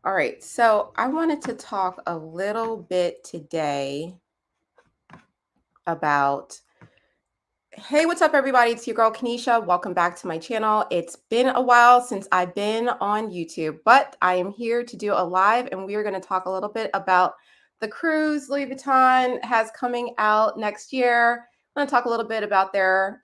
All right, so I wanted to talk a little bit today about, hey, what's up, everybody? It's your girl, Kanisha. Welcome back to my channel. It's been a while since I've been on YouTube, but I am here to do a live, and we are going to talk a little bit about the cruise Louis Vuitton has coming out next year. I'm going to talk a little bit about their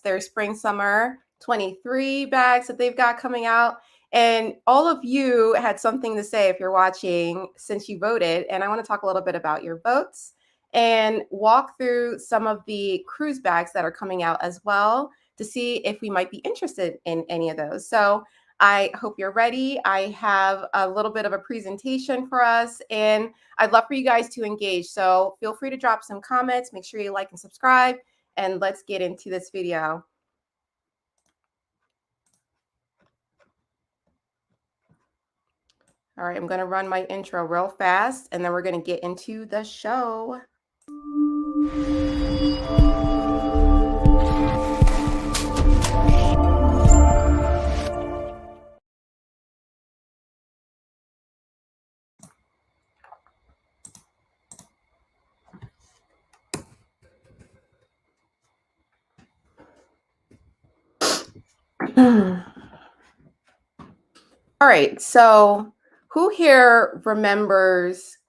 their spring summer 23 bags that they've got coming out. And all of you had something to say if you're watching since you voted. And I want to talk a little bit about your votes and walk through some of the cruise bags that are coming out as well to see if we might be interested in any of those. So I hope you're ready. I have a little bit of a presentation for us, and I'd love for you guys to engage. So feel free to drop some comments. Make sure you like and subscribe, and let's get into this video. All right, I'm going to run my intro real fast, and then we're going to get into the show. All right, so who here remembers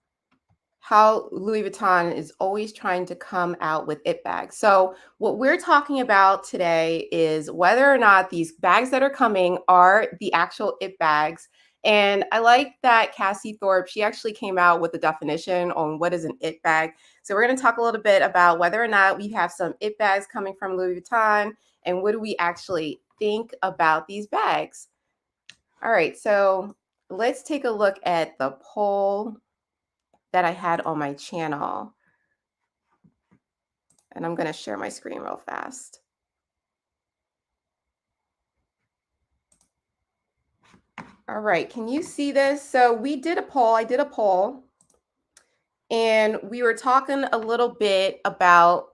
how Louis Vuitton is always trying to come out with it bags? So what we're talking about today is whether or not these bags that are coming are the actual it bags. And I like that Cassie Thorpe, she actually came out with a definition on what is an it bag. So we're going to talk a little bit about whether or not we have some it bags coming from Louis Vuitton and what do we actually think about these bags. All right, so let's take a look at the poll that I had on my channel. And I'm going to share my screen real fast. All right, can you see this? So we did a poll. I did a poll, and we were talking a little bit about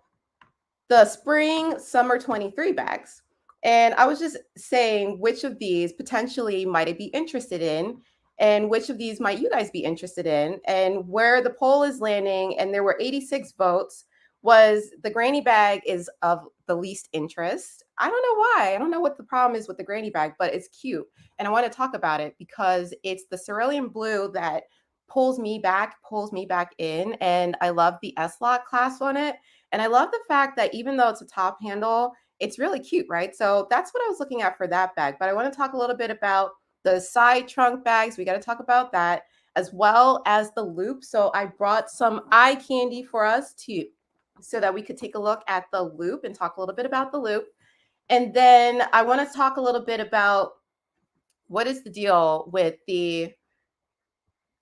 the spring summer 23 bags. And I was just saying which of these potentially might I be interested in, and which of these might you guys be interested in, and where the poll is landing. And there were 86 votes. Was the granny bag is of the least interest. I don't know why. I don't know what the problem is with the granny bag, but it's cute. And I want to talk about it because it's the cerulean blue that pulls me back in. And I love the S-Lock clasp on it. And I love the fact that even though it's a top handle, it's really cute, right? So that's what I was looking at for that bag. But I want to talk a little bit about the side trunk bags. We got to talk about that as well as the loop. So I brought some eye candy for us too, so that we could take a look at the loop and talk a little bit about the loop. And then I want to talk a little bit about what is the deal with the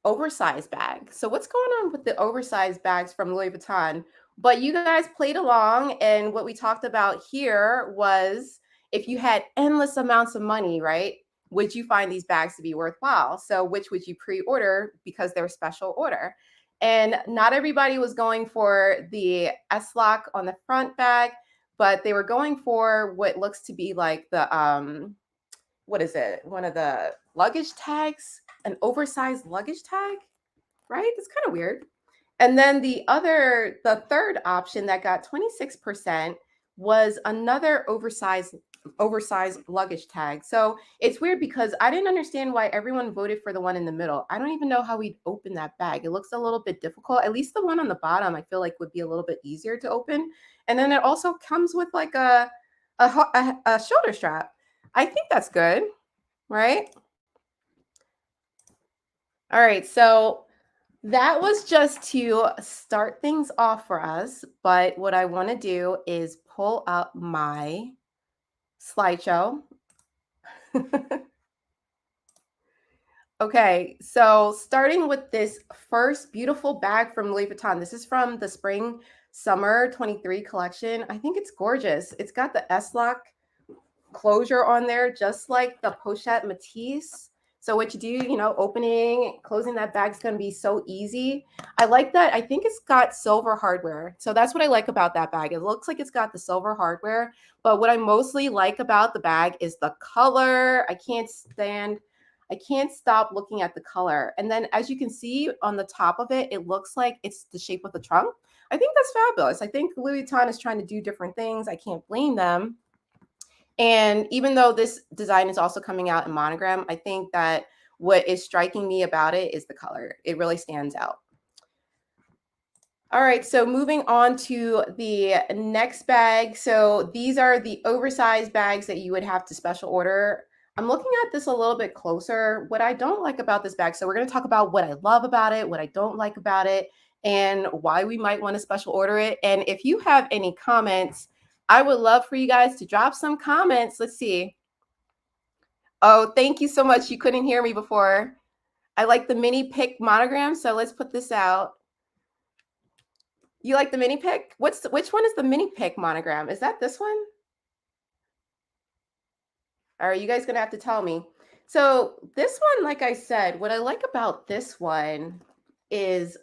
oversized bag. So what's going on with the oversized bags from Louis Vuitton? But you guys played along, and what we talked about here was if you had endless amounts of money, right? Would you find these bags to be worthwhile? So which would you pre-order because they're special order? And not everybody was going for the S-Lock on the front bag, but they were going for what looks to be like the what is it? One of the luggage tags, an oversized luggage tag, right? It's kind of weird. And then the third option that got 26% was another oversized luggage tag. So it's weird because I didn't understand why everyone voted for the one in the middle. I don't even know how we'd open that bag. It looks a little bit difficult. At least the one on the bottom, I feel like would be a little bit easier to open. And then it also comes with like a shoulder strap. I think that's good, right? All right, so that was just to start things off for us. But what I want to do is pull up my slideshow. Okay, so starting with this first beautiful bag from Louis Vuitton. This is from the spring summer 23 collection. I think it's gorgeous. It's got the S-Lock closure on there, just like the Pochette Matisse. So what you do, opening, closing that bag is going to be so easy. I like that. I think it's got silver hardware. So that's what I like about that bag. It looks like it's got the silver hardware. But what I mostly like about the bag is the color. I can't stand I can't stop looking at the color. And then as you can see on the top of it, it looks like it's the shape of the trunk. I think that's fabulous. I think Louis Vuitton is trying to do different things. I can't blame them. And even though this design is also coming out in monogram, I think that what is striking me about it is the color. It really stands out. All right, so moving on to the next bag. So these are the oversized bags that you would have to special order. I'm looking at this a little bit closer. What I don't like about this bag, so we're going to talk about what I love about it, what I don't like about it, and why we might want to special order it. And if you have any comments, I would love for you guys to drop some comments. Let's see. Oh, thank you so much. You couldn't hear me before. I like the mini pick monogram, so let's put this out. You like the mini pick? Which one is the mini pick monogram? Is that this one? Are you guys gonna have to tell me? So this one, like I said, what I like about this one is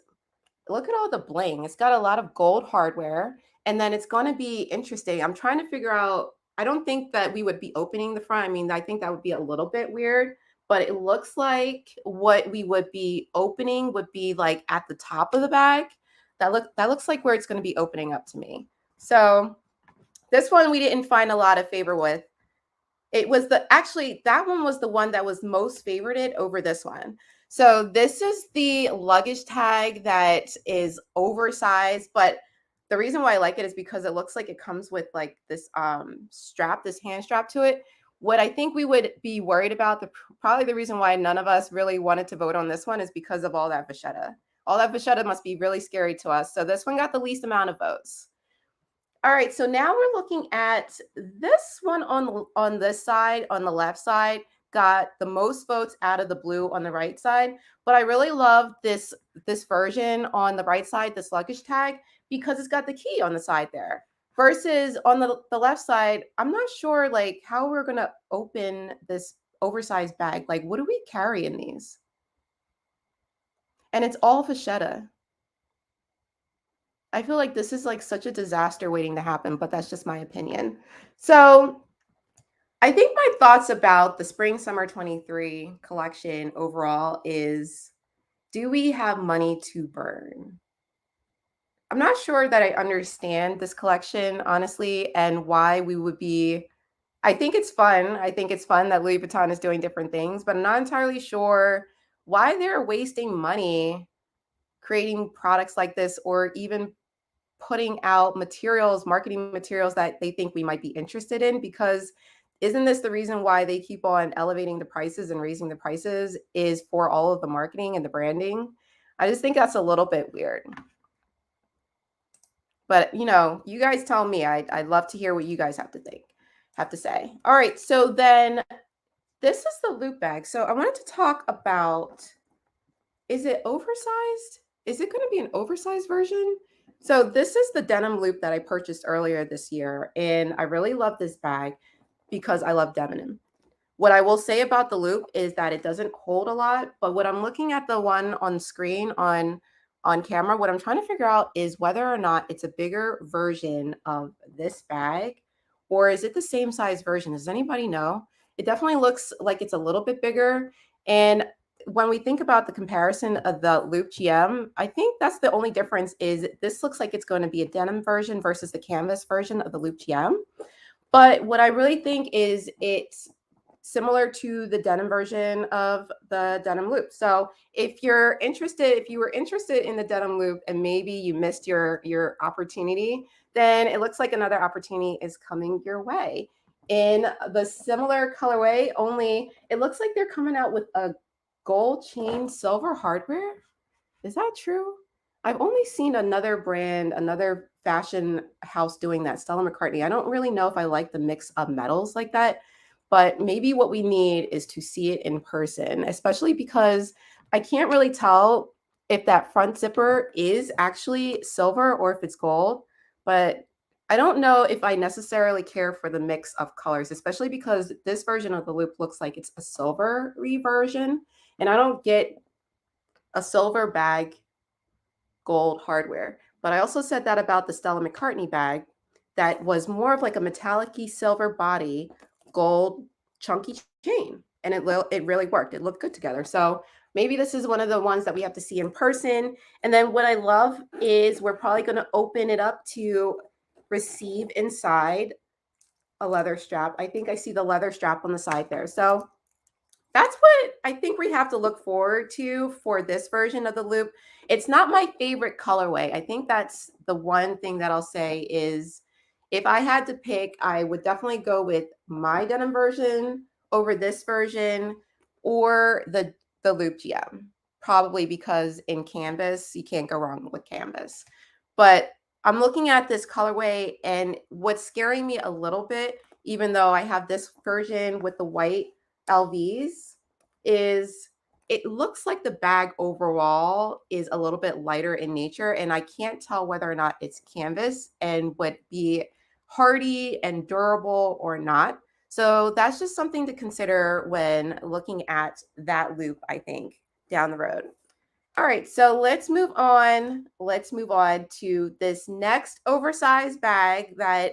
look at all the bling. It's got a lot of gold hardware, and then it's going to be interesting. I'm trying to figure out, I don't think that we would be opening the front. I mean, I think that would be a little bit weird, but it looks like what we would be opening would be like at the top of the bag. That looks like where it's going to be opening up to me. So this one we didn't find a lot of favor with. It was actually that one was the one that was most favorited over this one. So this is the luggage tag that is oversized, but the reason why I like it is because it looks like it comes with like this strap, this hand strap to it. What I think we would be worried about, probably the reason why none of us really wanted to vote on this one is because of all that vachetta. All that vachetta must be really scary to us. So this one got the least amount of votes. All right, so now we're looking at this one on this side, on the left side, got the most votes out of the blue on the right side. But I really love this version on the right side, this luggage tag, because it's got the key on the side there. Versus on the left side, I'm not sure like how we're gonna open this oversized bag. Like, what do we carry in these? And it's all vachetta. I feel like this is like such a disaster waiting to happen, but that's just my opinion. So I think my thoughts about the spring summer 23 collection overall is, do we have money to burn? I'm not sure that I understand this collection, honestly, and why we would be. I think it's fun. I think it's fun that Louis Vuitton is doing different things, but I'm not entirely sure why they're wasting money creating products like this, or even putting out materials, marketing materials that they think we might be interested in, because isn't this the reason why they keep on elevating the prices and raising the prices, is for all of the marketing and the branding? I just think that's a little bit weird. But you guys tell me. I'd love to hear what you guys have to say. All right, so then this is the loop bag. So I wanted to talk about, is it oversized? Is it going to be an oversized version? So this is the denim loop that I purchased earlier this year, and I really love this bag because I love denim. What I will say about the loop is that it doesn't hold a lot, but what I'm looking at, the one on screen on camera, what I'm trying to figure out is whether or not it's a bigger version of this bag, or is it the same size version? Does anybody know? It definitely looks like it's a little bit bigger. And when we think about the comparison of the Loop GM, I think that's the only difference, is this looks like it's going to be a denim version versus the canvas version of the Loop GM. But what I really think is it's similar to the denim version of the denim loop. So if you were interested in the denim loop and maybe you missed your opportunity, then it looks like another opportunity is coming your way in the similar colorway, only it looks like they're coming out with a gold chain silver hardware. Is that true? I've only seen another brand, another fashion house doing that, Stella McCartney. I don't really know if I like the mix of metals like that, but maybe what we need is to see it in person, especially because I can't really tell if that front zipper is actually silver or if it's gold. But I don't know if I necessarily care for the mix of colors, especially because this version of the loop looks like it's a silvery version, and I don't get a silver bag gold hardware. But I also said that about the Stella McCartney bag that was more of like a metallic-y silver body, gold chunky chain. and it really worked. It looked good together. So maybe this is one of the ones that we have to see in person. And then what I love is we're probably going to open it up to receive inside a leather strap. I think I see the leather strap on the side there. So that's what I think we have to look forward to for this version of the loop. It's not my favorite colorway. I think that's the one thing that I'll say is if I had to pick, I would definitely go with my denim version over this version or the loop GM. Probably because in canvas, you can't go wrong with canvas. But I'm looking at this colorway and what's scaring me a little bit, even though I have this version with the white LVs, is it looks like the bag overall is a little bit lighter in nature, and I can't tell whether or not it's canvas and would be hardy and durable or not. So that's just something to consider when looking at that loop, I think, down the road. All right, so let's move on. Let's move on to this next oversized bag that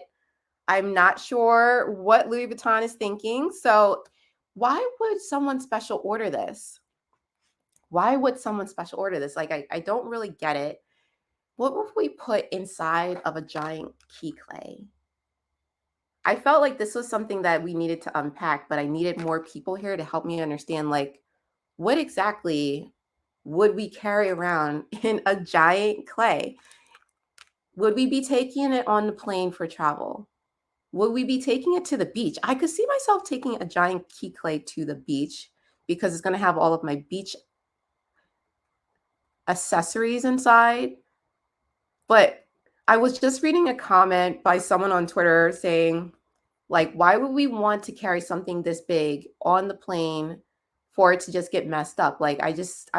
I'm not sure what Louis Vuitton is thinking. So why would someone special order this? Why would someone special order this? Like, I don't really get it. What would we put inside of a giant key clay? I felt like this was something that we needed to unpack, but I needed more people here to help me understand, like, what exactly would we carry around in a giant clay? Would we be taking it on the plane for travel? Would we be taking it to the beach? I could see myself taking a giant key clay to the beach because it's going to have all of my beach accessories inside. But I was just reading a comment by someone on Twitter saying, like, why would we want to carry something this big on the plane for it to just get messed up? Like, I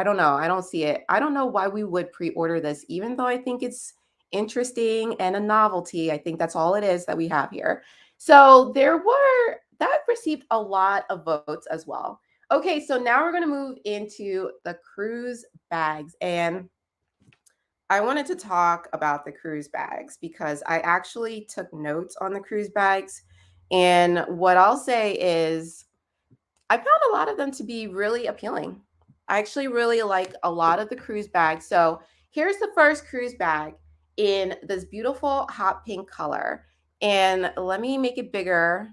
don't know. I don't see it. I don't know why we would pre-order this, even though I think it's interesting and a novelty. I think that's all it is that we have here. So that received a lot of votes as well. Okay, so now we're going to move into the cruise bags. And I wanted to talk about the cruise bags because I actually took notes on the cruise bags. And what I'll say is, I found a lot of them to be really appealing. I actually really like a lot of the cruise bags. So here's the first cruise bag in this beautiful hot pink color. And let me make it bigger.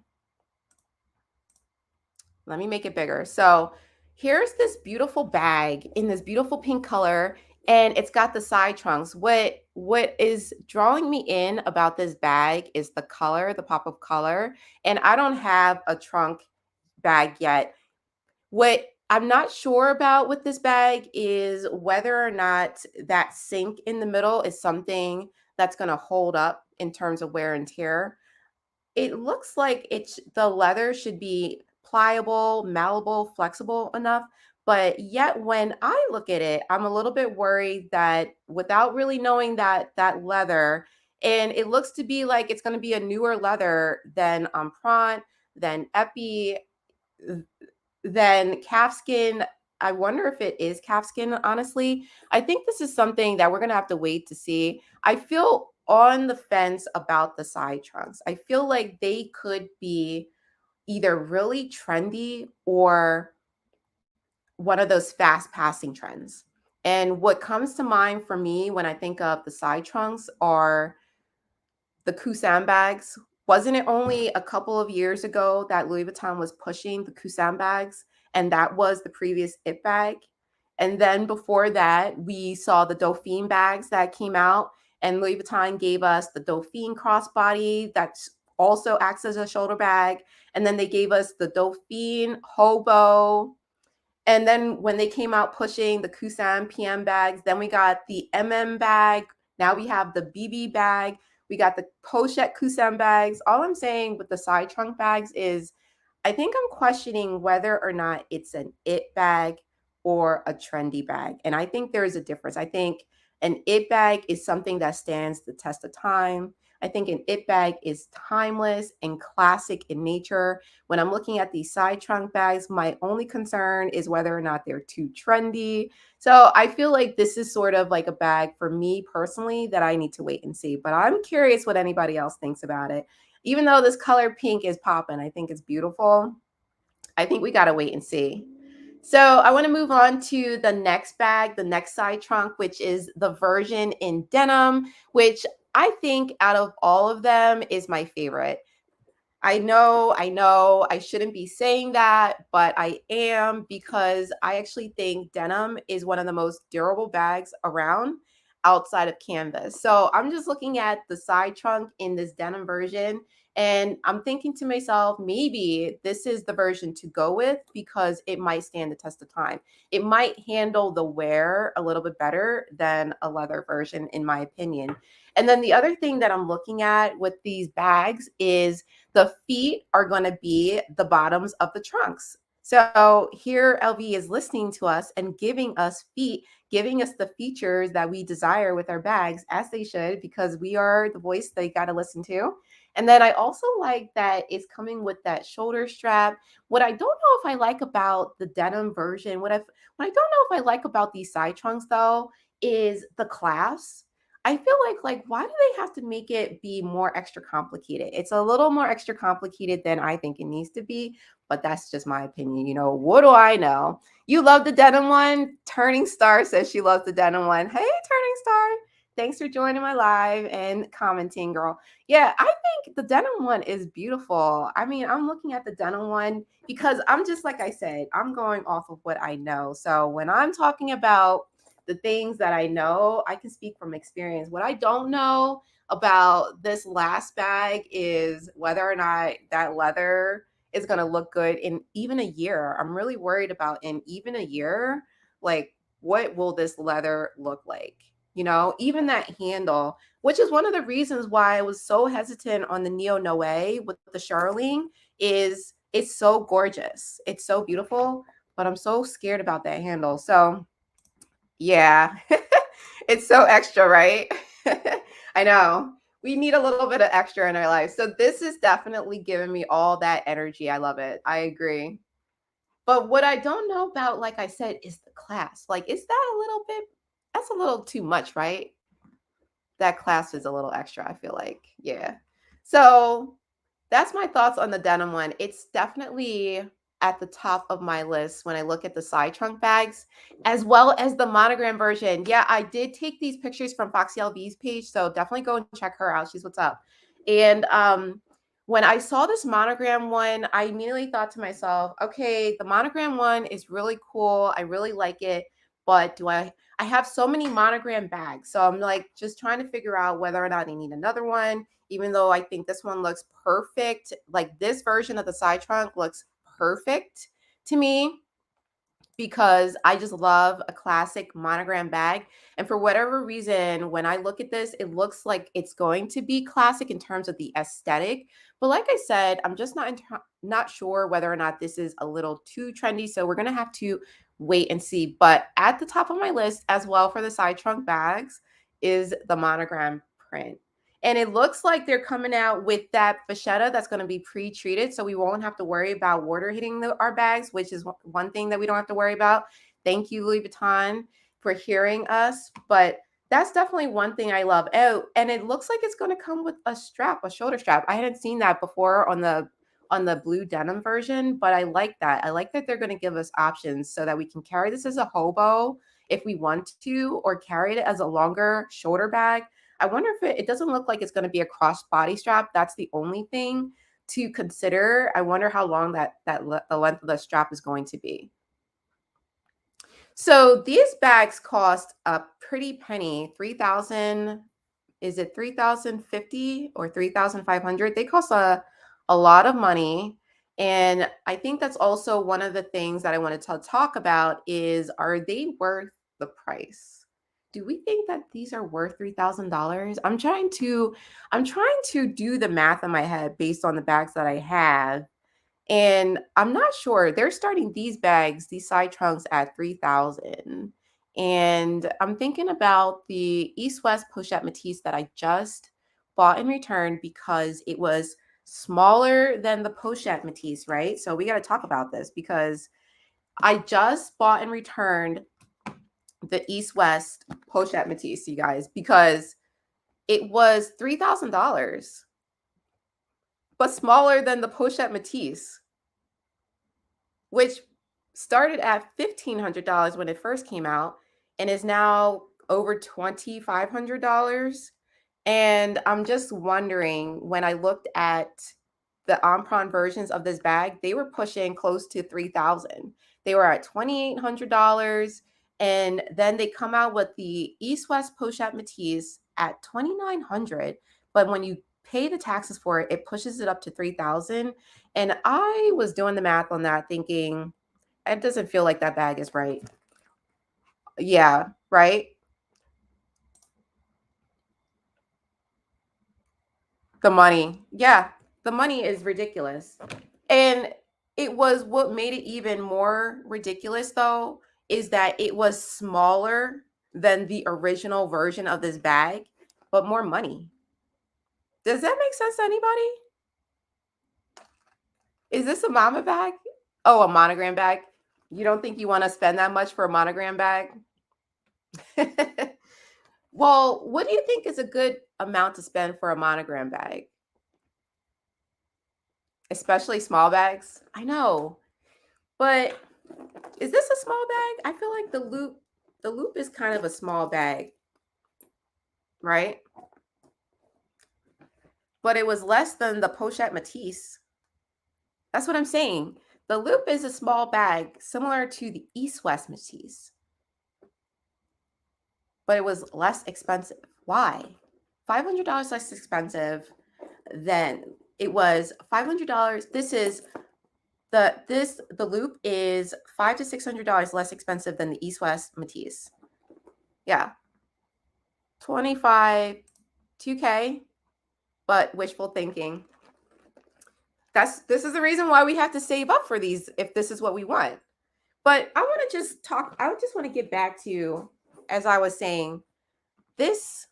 Let me make it bigger. So here's this beautiful bag in this beautiful pink color, and it's got the side trunks. What is drawing me in about this bag is the color, the pop of color. And I don't have a trunk bag yet. What I'm not sure about with this bag is whether or not that sink in the middle is something that's going to hold up in terms of wear and tear. It looks like the leather should be pliable, malleable, flexible enough, but yet when I look at it, I'm a little bit worried that without really knowing that leather, and it looks to be like it's going to be a newer leather than Empreinte, than Epi, than calfskin. I wonder if it is calfskin, honestly. I think this is something that we're going to have to wait to see. I feel on the fence about the side trunks. I feel like they could be either really trendy or one of those fast passing trends. And what comes to mind for me when I think of the side trunks are the Kusam bags. Wasn't it only a couple of years ago that Louis Vuitton was pushing the Kusam bags? And that was the previous It bag. And then before that, we saw the Dauphine bags that came out. And Louis Vuitton gave us the Dauphine crossbody that also acts as a shoulder bag. And then they gave us the Dauphine Hobo. And then when they came out pushing the Kusam PM bags, then we got the MM bag. Now we have the BB bag. We got the Pochette Kusam bags. All I'm saying with the side trunk bags is I think I'm questioning whether or not it's an it bag or a trendy bag. And I think there is a difference. I think an it bag is something that stands the test of time. I think an it bag is timeless and classic in nature. When I'm looking at these side trunk bags, my only concern is whether or not they're too trendy. So I feel like this is sort of like a bag for me personally that I need to wait and see. But I'm curious what anybody else thinks about it. Even though this color pink is popping, I think it's beautiful. I think we got to wait and see. So I want to move on to the next bag, the next side trunk, which is the version in denim, which I think out of all of them is my favorite. I know, I shouldn't be saying that, but I am because I actually think denim is one of the most durable bags around outside of canvas. So I'm just looking at the side trunk in this denim version and I'm thinking to myself, maybe this is the version to go with because it might stand the test of time. It might handle the wear a little bit better than a leather version, in my opinion. And then the other thing that I'm looking at with these bags is the feet are going to be the bottoms of the trunks. So here LV is listening to us and giving us feet, giving us the features that we desire with our bags, as they should, because we are the voice they got to listen to. And then I also like that it's coming with that shoulder strap. What I don't know if I like about the denim version, what I don't know if I like about these side trunks though, is the clasps. I feel like why do they have to make it be more extra complicated? It's a little more extra complicated than I think it needs to be, but that's just my opinion. You know, what do I know? You love the denim one. Turning Star says she loves the denim one. Hey, Turning Star. Thanks for joining my live and commenting, girl. Yeah, I think the denim one is beautiful. I mean, I'm looking at the denim one because I'm just like I said, I'm going off of what I know. So when I'm talking about the things that I know, I can speak from experience. What I don't know about this last bag is whether or not that leather is going to look good in even a year. I'm really worried about in even a year, like what will this leather look like? You know, even that handle, which is one of the reasons why I was so hesitant on the Neo Noe with the Charlene, is it's so gorgeous. It's so beautiful, but I'm so scared about that handle. So yeah, it's so extra, right? I know. We need a little bit of extra in our life. So this is definitely giving me all that energy. I love it. I agree. But what I don't know about, like I said, is the class. Like, is that a little bit, that's a little too much, right? That class is a little extra, I feel like. Yeah. So that's my thoughts on the denim one. It's definitely at the top of my list when I look at the side trunk bags, as well as the monogram version. Yeah, I did take these pictures from Foxy LV's page, so definitely go and check her out. She's what's up. And when I saw this monogram one, I immediately thought to myself, okay, the monogram one is really cool. I really like it, but I have so many monogram bags. So I'm like just trying to figure out whether or not I need another one, even though I think this one looks perfect. Like this version of the side trunk looks perfect to me because I just love a classic monogram bag. And for whatever reason, when I look at this, it looks like it's going to be classic in terms of the aesthetic. But like I said, I'm just not sure whether or not this is a little too trendy. So we're going to have to wait and see. But at the top of my list as well for the side trunk bags is the monogram print. And it looks like they're coming out with that vachetta that's going to be pre-treated. So we won't have to worry about water hitting our bags, which is one thing that we don't have to worry about. Thank you, Louis Vuitton, for hearing us. But that's definitely one thing I love. Oh, and it looks like it's going to come with a strap, a shoulder strap. I hadn't seen that before on the blue denim version, but I like that. I like that they're going to give us options so that we can carry this as a hobo if we want to, or carry it as a longer shoulder bag. I wonder if it doesn't look like it's going to be a cross body strap. That's the only thing to consider. I wonder how long the length of the strap is going to be. So these bags cost a pretty penny, 3,000. Is it 3,050 or 3,500? They cost a lot of money. And I think that's also one of the things that I wanted to talk about is, are they worth the price? Do we think that these are worth $3,000? I'm trying to do the math in my head based on the bags that I have. And I'm not sure. They're starting these bags, these side trunks at 3,000. And I'm thinking about the East West Pochette Matisse that I just bought in return because it was smaller than the Pochette Matisse, right? So we got to talk about this because I just bought and returned the East West Pochette Matisse, you guys, because it was $3,000, but smaller than the Pochette Matisse. which started at $1,500 when it first came out and is now over $2,500. And I'm just wondering, when I looked at the Emprunt versions of this bag, they were pushing close to 3,000. They were at $2,800, and then they come out with the East West Pochette Métis at 2,900. But when you pay the taxes for it, it pushes it up to 3,000. And I was doing the math on that, thinking it doesn't feel like that bag is right. Yeah, right. The money. Yeah, the money is ridiculous. And it was what made it even more ridiculous, though, is that it was smaller than the original version of this bag, but more money. Does that make sense to anybody? Is this a mama bag? Oh, a monogram bag? You don't think you want to spend that much for a monogram bag? Well, what do you think is a good amount to spend for a monogram bag? Especially small bags? I know. But is this a small bag? I feel like the loop is kind of a small bag, right? But it was less than the Pochette Métis. That's what I'm saying. The loop is a small bag similar to the East West Métis, but it was less expensive. Why? $500 less expensive than it was $500. The loop is $500 to $600 less expensive than the East West Métis. Yeah, 25, 2K, but wishful thinking. This is the reason why we have to save up for these if this is what we want. But I want to just talk. I just want to get back to, as I was saying, this.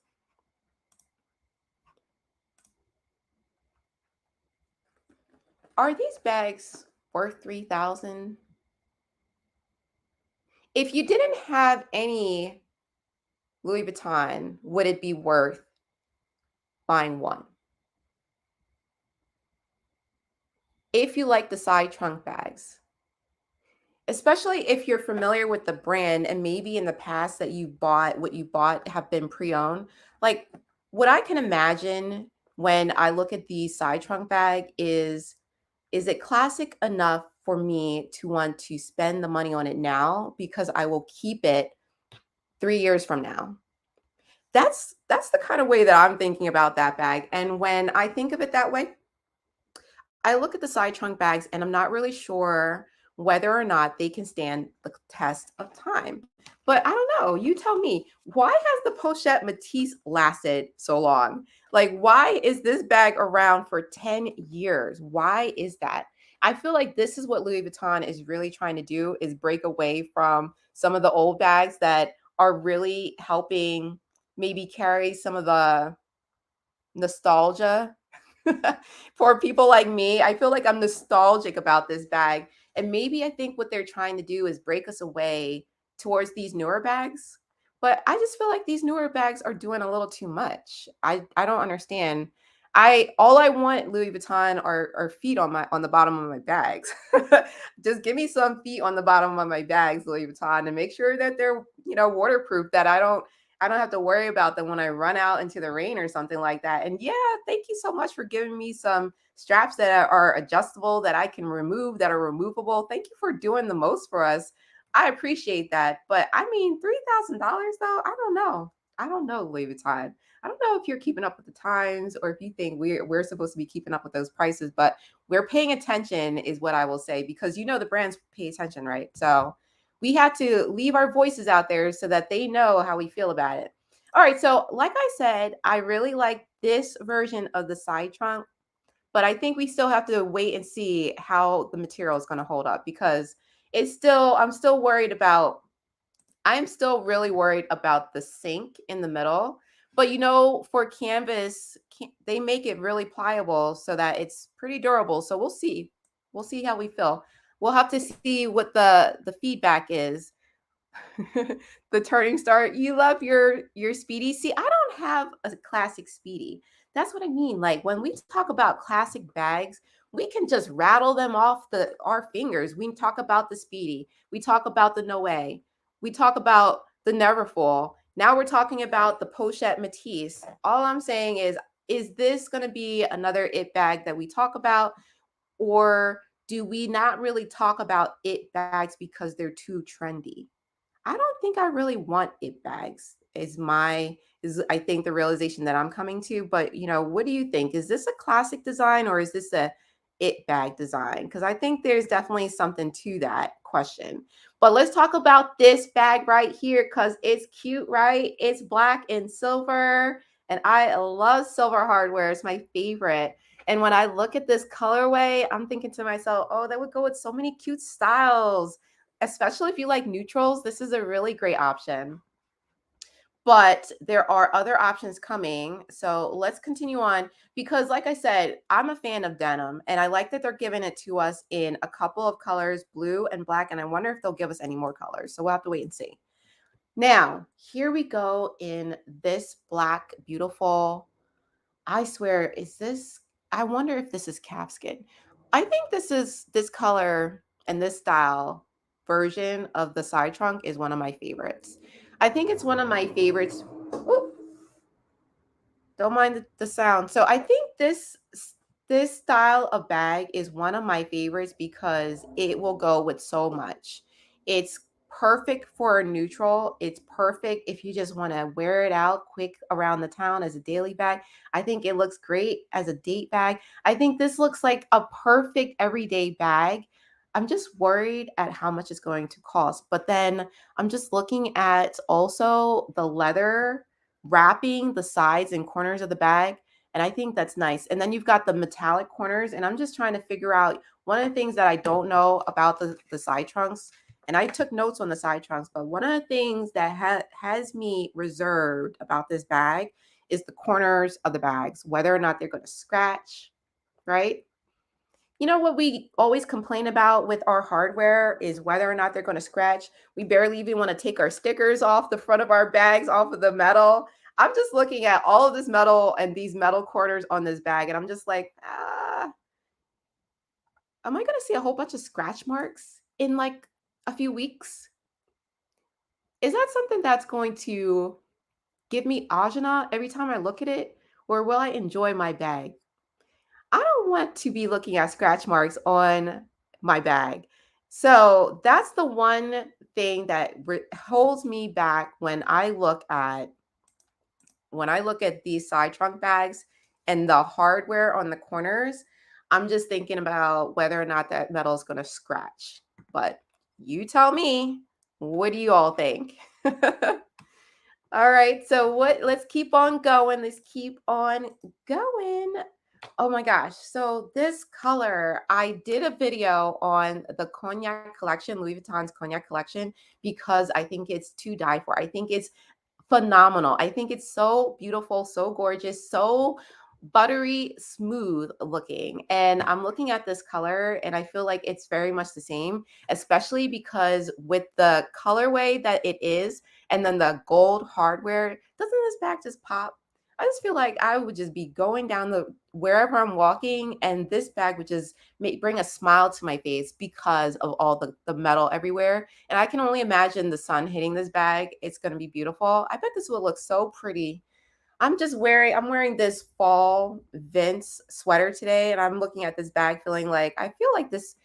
Are these bags worth 3,000? If you didn't have any Louis Vuitton, would it be worth buying one? If you like the side trunk bags, especially if you're familiar with the brand and maybe in the past that what you bought have been pre-owned, like what I can imagine when I look at the side trunk bag is it classic enough for me to want to spend the money on it now because I will keep it 3 years from now? That's the kind of way that I'm thinking about that bag. And when I think of it that way, I look at the side trunk bags and I'm not really sure whether or not they can stand the test of time. But I don't know. You tell me, why has the Pochette Métis lasted so long? Like, why is this bag around for 10 years? Why is that? I feel like this is what Louis Vuitton is really trying to do, is break away from some of the old bags that are really helping maybe carry some of the nostalgia. For people like me, I feel like I'm nostalgic about this bag. And maybe I think what they're trying to do is break us away towards these newer bags. But I just feel like these newer bags are doing a little too much. I don't understand. All I want Louis Vuitton are feet on the bottom of my bags. Just give me some feet on the bottom of my bags, Louis Vuitton, and make sure that they're, waterproof, that I don't have to worry about them when I run out into the rain or something like that. And yeah, thank you so much for giving me some straps that are adjustable, that I can remove, that are removable. Thank you for doing the most for us. I appreciate that. But I mean, $3,000 though, I don't know. I don't know, Louis Vuitton. I don't know if you're keeping up with the times or if you think we're supposed to be keeping up with those prices, but we're paying attention is what I will say, because the brands pay attention, right? So we had to leave our voices out there so that they know how we feel about it. All right. So, like I said, I really like this version of the side trunk, but I think we still have to wait and see how the material is going to hold up, because I'm still really worried about the sink in the middle. But for canvas, they make it really pliable so that it's pretty durable. So we'll see. We'll see how we feel. We'll have to see what the feedback is. The turning star, you love your Speedy. See, I don't have a classic Speedy. That's what I mean. Like, when we talk about classic bags, we can just rattle them off our fingers. We talk about the Speedy. We talk about the Noe. We talk about the Neverfull. Now we're talking about the Pochette Matisse. All I'm saying is this going to be another it bag that we talk about? Or do we not really talk about it bags because they're too trendy? I don't think I really want it bags is I think the realization that I'm coming to. But what do you think? Is this a classic design or is this a it bag design? Because I think there's definitely something to that question. But let's talk about this bag right here because it's cute, right? It's black and silver. And I love silver hardware. It's my favorite. And when I look at this colorway, I'm thinking to myself, oh, that would go with so many cute styles, especially if you like neutrals. This is a really great option. But there are other options coming. So let's continue on because, like I said, I'm a fan of denim and I like that they're giving it to us in a couple of colors, blue and black. And I wonder if they'll give us any more colors. So we'll have to wait and see. Now, here we go in this black, beautiful, I swear, I wonder if this is calfskin. I think this color and this style version of the side trunk is one of my favorites. I think it's one of my favorites. Ooh, don't mind the sound. So I think this style of bag is one of my favorites because it will go with so much. It's perfect for a neutral. It's perfect if you just want to wear it out quick around the town as a daily bag. I think it looks great as a date bag. I think this looks like a perfect everyday bag. I'm just worried at how much it's going to cost. But then I'm just looking at also the leather wrapping the sides and corners of the bag. And I think that's nice. And then you've got the metallic corners. And I'm just trying to figure out one of the things that I don't know about the side trunks. And I took notes on the side trunks, but one of the things that has me reserved about this bag is the corners of the bags, whether or not they're going to scratch, right? You know what we always complain about with our hardware is whether or not they're going to scratch. We barely even want to take our stickers off the front of our bags, off of the metal. I'm just looking at all of this metal and these metal corners on this bag, and I'm just like, am I going to see a whole bunch of scratch marks in like a few weeks? Is that something that's going to give me agina every time I look at it, or will I enjoy my bag? I don't want to be looking at scratch marks on my bag. So that's the one thing that holds me back when I look at these side trunk bags and the hardware on the corners. I'm just thinking about whether or not that metal is going to scratch. But you tell me, what do you all think? All right, so let's keep on going. Let's keep on going. Oh my gosh. So this color, I did a video on the Cognac collection, Louis Vuitton's Cognac collection, because I think it's to die for. I think it's phenomenal. I think it's so beautiful, so gorgeous, so buttery smooth looking. And I'm looking at this color and I feel like it's very much the same, especially because with the colorway that it is and then the gold hardware, doesn't this bag just pop? I just feel like I would just be going down the wherever I'm walking, and this bag would just bring a smile to my face because of all the metal everywhere. And I can only imagine the sun hitting this bag. It's going to be beautiful. I bet this will look so pretty. I'm wearing this fall Vince sweater today, and I'm looking at this bag feeling like I feel like this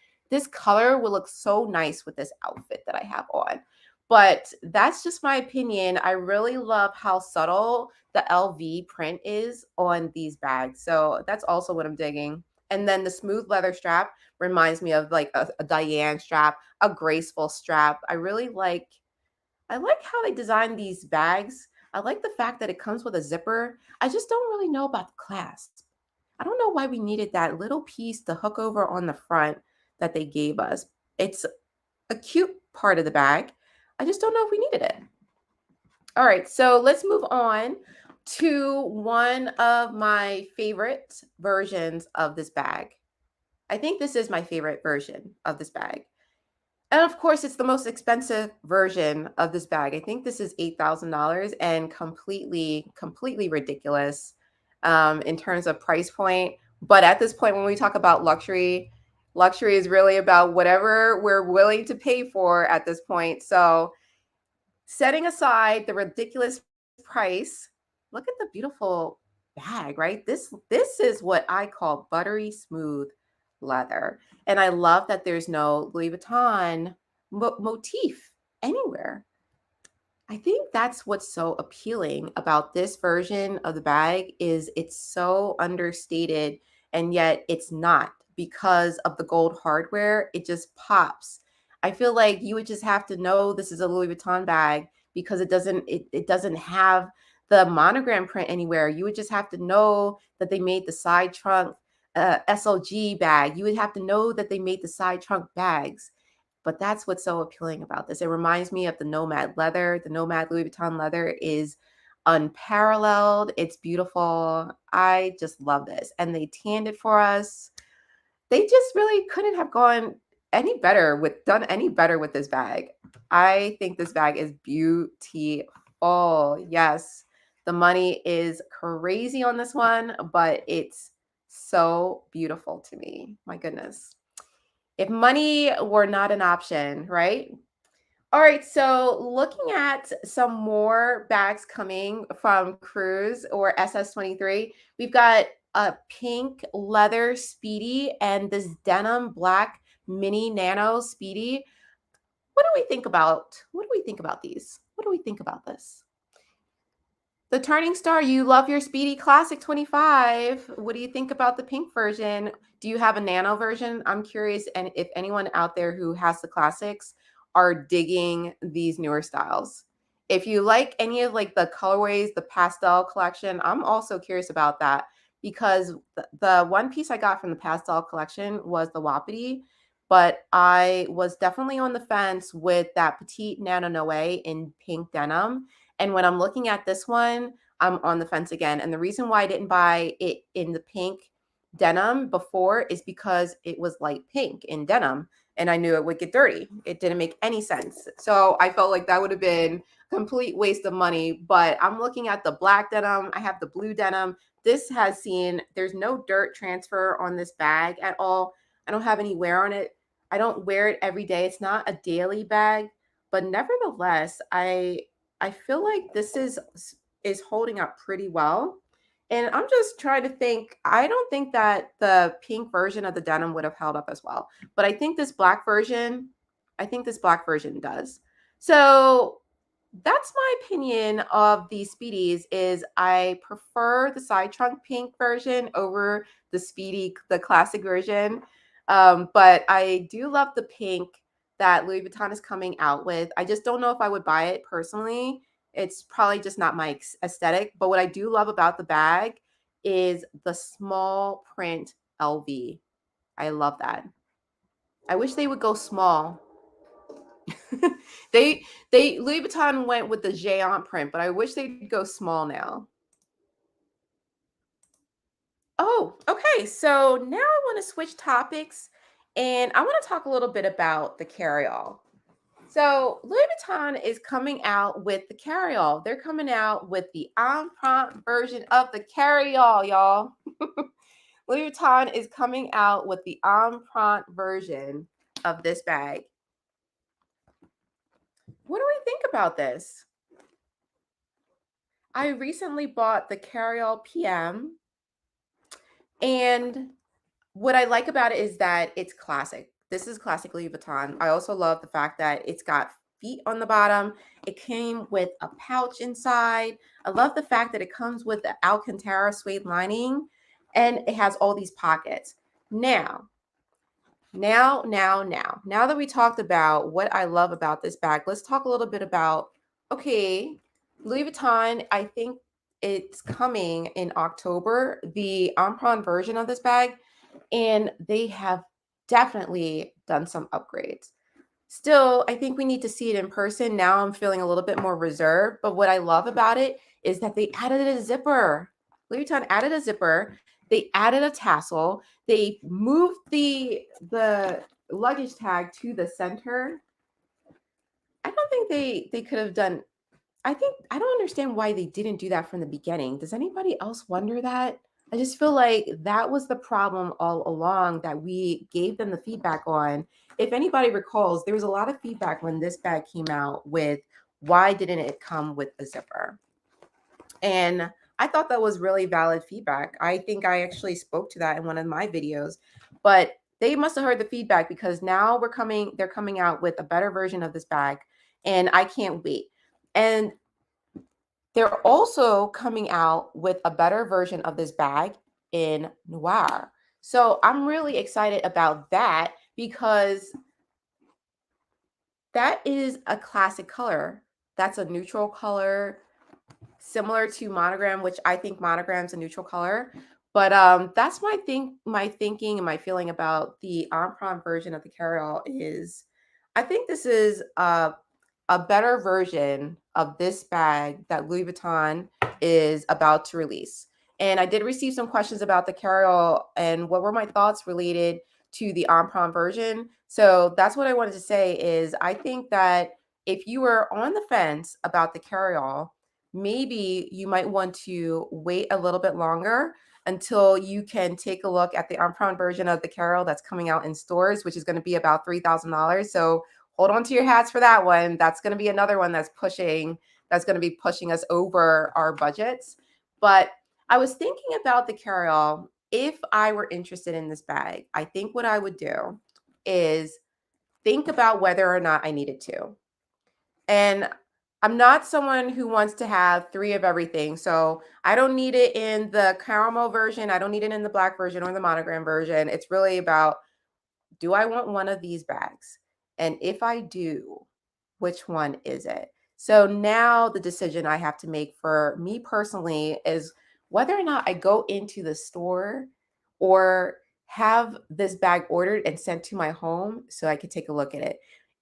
color will look so nice with this outfit that I have on. But that's just my opinion. I really love how subtle the LV print is on these bags. So that's also what I'm digging. And then the smooth leather strap reminds me of like a Diane strap, a graceful strap. I like how they design these bags. I like the fact that it comes with a zipper. I just don't really know about the clasp. I don't know why we needed that little piece to hook over on the front that they gave us. It's a cute part of the bag. I just don't know if we needed it. All right, so let's move on to one of my favorite versions of this bag. I think this is my favorite version of this bag. And of course, it's the most expensive version of this bag. I think this is $8,000 and completely ridiculous in terms of price point. But at this point, when we talk about luxury, luxury is really about whatever we're willing to pay for at this point. So setting aside the ridiculous price, look at the beautiful bag, right? This is what I call buttery smooth leather. And I love that there's no Louis Vuitton motif anywhere. I think that's what's so appealing about this version of the bag is it's so understated and yet it's not because of the gold hardware. It just pops. I feel like you would just have to know this is a Louis Vuitton bag because it doesn't have the monogram print anywhere. You would just have to know that they made the side trunk SLG bag. You would have to know that they made the side trunk bags. But that's what's so appealing about this. It reminds me of the Nomad leather. The Nomad Louis Vuitton leather is unparalleled. It's beautiful. I just love this. And they tanned it for us. They just really couldn't have gone done any better with this bag. I think this bag is beautiful. Yes, the money is crazy on this one, but it's so beautiful to me. My goodness. If money were not an option, right? All right, so looking at some more bags coming from Cruise or SS23, we've got a pink leather Speedy and this denim black mini nano Speedy. What do we think about? What do we think about these? What do we think about this? The Turning Star, you love your Speedy Classic 25. What do you think about the pink version? Do you have a nano version? I'm curious, and if anyone out there who has the classics are digging these newer styles. If you like any of like the colorways, the pastel collection, I'm also curious about that because the one piece I got from the pastel collection was the Wapiti, but I was definitely on the fence with that Petite Nano Noe in pink denim. And when I'm looking at this one, I'm on the fence again. And the reason why I didn't buy it in the pink denim before is because it was light pink in denim and I knew it would get dirty. It didn't make any sense. So I felt like that would have been a complete waste of money. But I'm looking at the black denim. I have the blue denim. There's no dirt transfer on this bag at all. I don't have any wear on it. I don't wear it every day. It's not a daily bag. But nevertheless, I feel like this is holding up pretty well. And I'm just trying to think. I don't think that the pink version of the denim would have held up as well. But I think this black version does. So that's my opinion of these Speedies is I prefer the side trunk pink version over the classic version. But I do love the pink that Louis Vuitton is coming out with. I just don't know if I would buy it personally. It's probably just not my aesthetic. But what I do love about the bag is the small print LV. I love that. I wish they would go small. they Louis Vuitton went with the géant print, but I wish they'd go small now. Oh, okay. So now I want to switch topics and I want to talk a little bit about the carryall. So Louis Vuitton is coming out with the carryall. They're coming out with the Empreinte version of the carryall, y'all. Louis Vuitton is coming out with the Empreinte version of this bag. What do we think about this? I recently bought the Carryall PM, and what I like about it is that it's classic. This is classic Louis Vuitton. I also love the fact that it's got feet on the bottom. It came with a pouch inside. I love the fact that it comes with the Alcantara suede lining, and it has all these pockets. Now that we talked about what I love about this bag, let's talk a little bit about, okay, Louis Vuitton, I think it's coming in October, the Empreinte version of this bag, and they have definitely done some upgrades. Still, I think we need to see it in person. Now I'm feeling a little bit more reserved, but what I love about it is that they added a zipper. Louis Vuitton added a zipper. They added a tassel. They moved the luggage tag to the center. I don't think they could have done. I don't understand why they didn't do that from the beginning. Does anybody else wonder that? I just feel like that was the problem all along that we gave them the feedback on. If anybody recalls, there was a lot of feedback when this bag came out with why didn't it come with a zipper? And I thought that was really valid feedback. I think I actually spoke to that in one of my videos, but they must have heard the feedback because now they're coming out with a better version of this bag, and I can't wait. And they're also coming out with a better version of this bag in noir. So I'm really excited about that because that is a classic color. That's a neutral color, similar to monogram, which I think monogram's a neutral color. But that's my thinking and my feeling about the Empreinte version of the carryall is I think this is a better version of this bag that Louis Vuitton is about to release. And I did receive some questions about the carryall and what were my thoughts related to the Empreinte version. So that's what I wanted to say is I think that if you were on the fence about the carryall, maybe you might want to wait a little bit longer until you can take a look at the Empreinte version of the carryall that's coming out in stores, which is going to be about $3,000. So hold on to your hats for that one. That's going to be another one that's going to be pushing us over our budgets. But I was thinking about the carryall. If I were interested in this bag, I think what I would do is think about whether or not I needed to. And I'm not someone who wants to have 3 of everything. So I don't need it in the caramel version. I don't need it in the black version or the monogram version. It's really about, do I want one of these bags? And if I do, which one is it? So now the decision I have to make for me personally is whether or not I go into the store or have this bag ordered and sent to my home so I could take a look at it.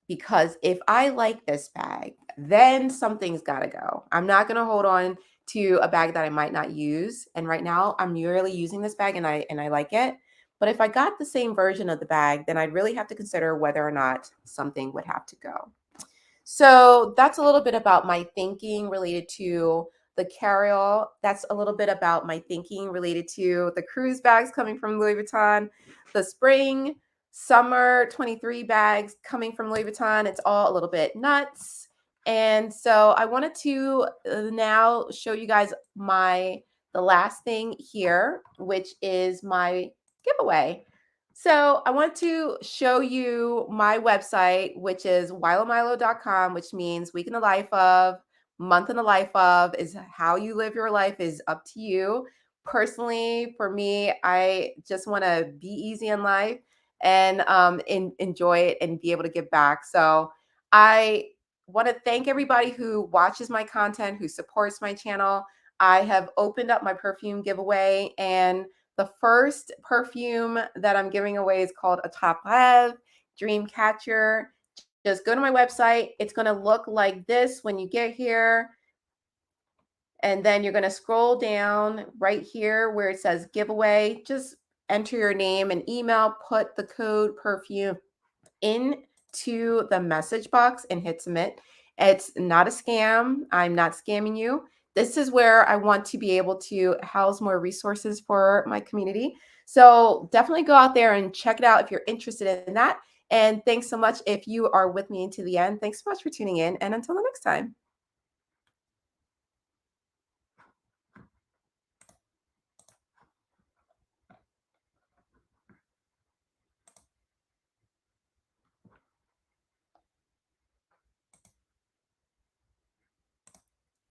Because if I like this bag, then something's got to go. I'm not going to hold on to a bag that I might not use. And right now I'm really using this bag and I like it. But if I got the same version of the bag, then I'd really have to consider whether or not something would have to go. So that's a little bit about my thinking related to the carryall. That's a little bit about my thinking related to the cruise bags coming from Louis Vuitton, the spring, summer 23 bags coming from Louis Vuitton. It's all a little bit nuts. And so I wanted to now show you guys the last thing here, which is my giveaway. So I want to show you my website, which is wilomilo.com, which means week in the life of, month in the life of, is how you live your life is up to you. Personally, for me, I just want to be easy in life and enjoy it and be able to give back. So I want to thank everybody who watches my content, who supports my channel. I have opened up my perfume giveaway, and the first perfume that I'm giving away is called a Kbotlv Dream Catcher. Just go to my website. It's going to look like this when you get here. And then you're going to scroll down right here where it says giveaway. Just enter your name and email, put the code perfume into the message box and hit submit. It's not a scam. I'm not scamming you. This is where I want to be able to house more resources for my community. So definitely go out there and check it out if you're interested in that. And thanks so much if you are with me into the end. Thanks so much for tuning in. And until the next time.